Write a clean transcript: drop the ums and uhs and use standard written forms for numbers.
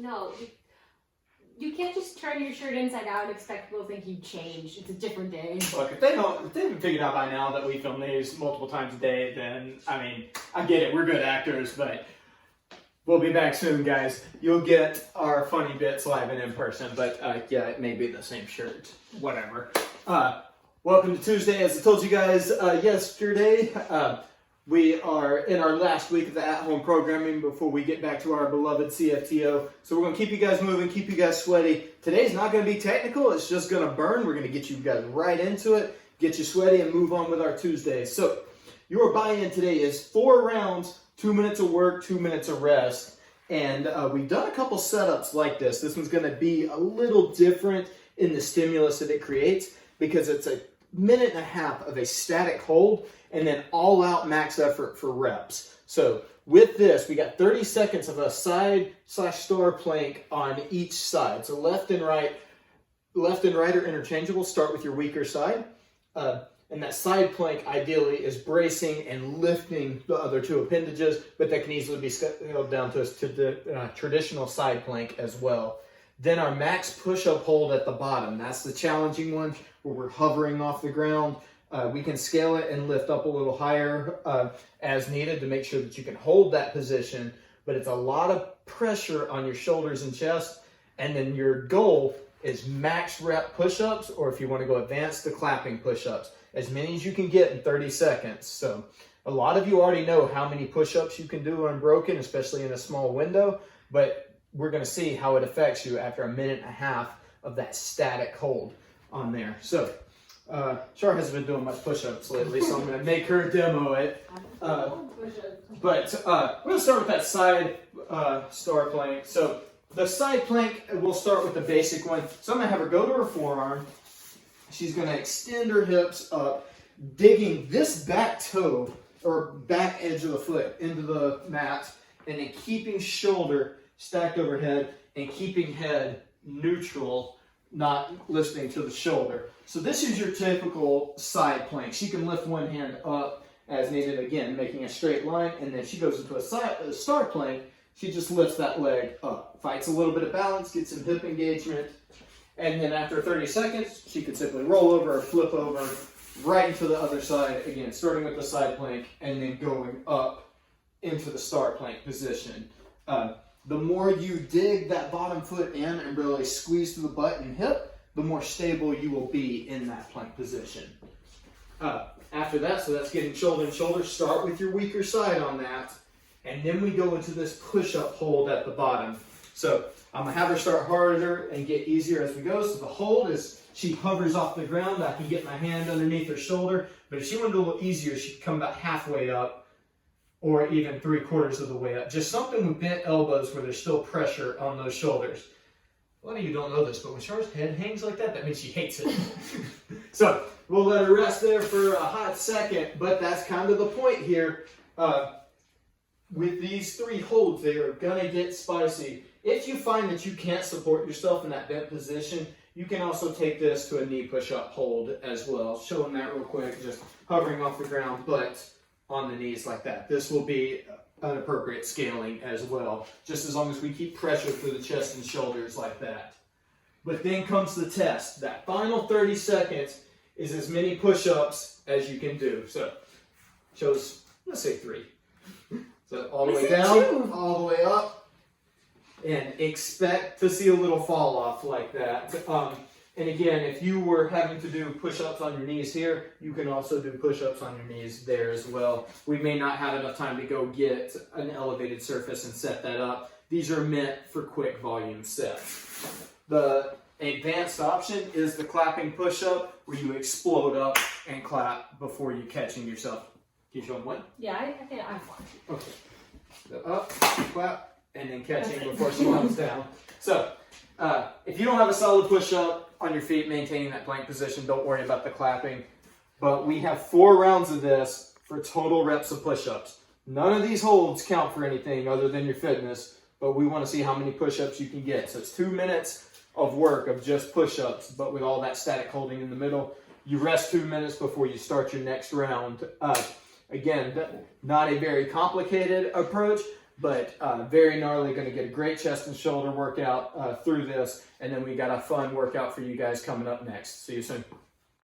No, you can't just turn your shirt inside out and expect people to think you changed. It's a different day. Look, if they haven't figured out by now that we film these multiple times a day, then, I mean, I get it, we're good actors, but we'll be back soon, guys. You'll get our funny bits live and in person, but yeah, it may be the same shirt, whatever. Welcome to Tuesday. As I told you guys yesterday, we are in our last week of the at-home programming before we get back to our beloved CFTO. So we're going to keep you guys moving, keep you guys sweaty. Today's not going to be technical. It's just going to burn. We're going to get you guys right into it, get you sweaty, and move on with our Tuesdays. So your buy-in today is 4 rounds, 2 minutes of work, 2 minutes of rest. And we've done a couple setups like this. This one's going to be a little different in the stimulus that it creates because it's a minute and a half of a static hold and then all out max effort for reps. So with this, we got 30 seconds of a side/star plank on each side. So left and right are interchangeable. Start with your weaker side. And that side plank ideally is bracing and lifting the other 2 appendages, but that can easily be scaled down to the traditional side plank as well. Then our max push-up hold at the bottom. That's the challenging one where we're hovering off the ground. We can scale it and lift up a little higher as needed to make sure that you can hold that position, but it's a lot of pressure on your shoulders and chest. And then your goal is max rep push-ups, or if you want to go advanced, the clapping push-ups. As many as you can get in 30 seconds. So a lot of you already know how many push-ups you can do unbroken, especially in a small window, but we're going to see how it affects you after a minute and a half of that static hold on there. So Char hasn't been doing much push-ups lately, so I'm going to make her demo it. But we're going to start with that side star plank. So the side plank, we'll start with the basic one. So I'm going to have her go to her forearm. She's going to extend her hips up, digging this back toe or back edge of the foot into the mat, and then keeping shoulder stacked overhead and keeping head neutral, not listening to the shoulder. So this is your typical side plank. She can lift one hand up as needed, again, making a straight line, and then she goes into a star plank. She just lifts that leg up, fights a little bit of balance, gets some hip engagement, and then after 30 seconds, she could simply roll over or flip over right into the other side, again, starting with the side plank and then going up into the star plank position. The more you dig that bottom foot in and really squeeze to the butt and hip, the more stable you will be in that plank position. After that, so that's getting shoulder and shoulder, start with your weaker side on that, and then we go into this push-up hold at the bottom. So I'm going to have her start harder and get easier as we go. So the hold is she hovers off the ground. I can get my hand underneath her shoulder, but if she wanted a little easier, she could come about halfway up or even 3/4 of the way up. Just something with bent elbows where there's still pressure on those shoulders. A lot of you don't know this, but when Char's head hangs like that, that means she hates it. So we'll let her rest there for a hot second, but that's kind of the point here. With these 3 holds, they are going to get spicy. If you find that you can't support yourself in that bent position, you can also take this to a knee push-up hold as well. Showing that real quick, just hovering off the ground, but on the knees like that. This will be an appropriate scaling as well, just as long as we keep pressure through the chest and shoulders like that. But then comes the test. That final 30 seconds is as many push-ups as you can do. So, shows, let's say 3. So all the way down, all the way up, and expect to see a little fall off like that. And again, if you were having to do push-ups on your knees here, you can also do push-ups on your knees there as well. We may not have enough time to go get an elevated surface and set that up. These are meant for quick volume sets. The advanced option is the clapping push-up, where you explode up and clap before you catching yourself. Can you show them one? Yeah, I think I want. Okay. So up, clap, and then catching before she comes down. So, if you don't have a solid push-up on your feet, maintaining that plank position, don't worry about the clapping. But we have 4 rounds of this for total reps of push-ups. None of these holds count for anything other than your fitness, but we want to see how many push-ups you can get. So it's 2 minutes of work of just push-ups, but with all that static holding in the middle. You rest 2 minutes before you start your next round. Again, not a very complicated approach, But very gnarly, going to get a great chest and shoulder workout through this. And then we got a fun workout for you guys coming up next. See you soon.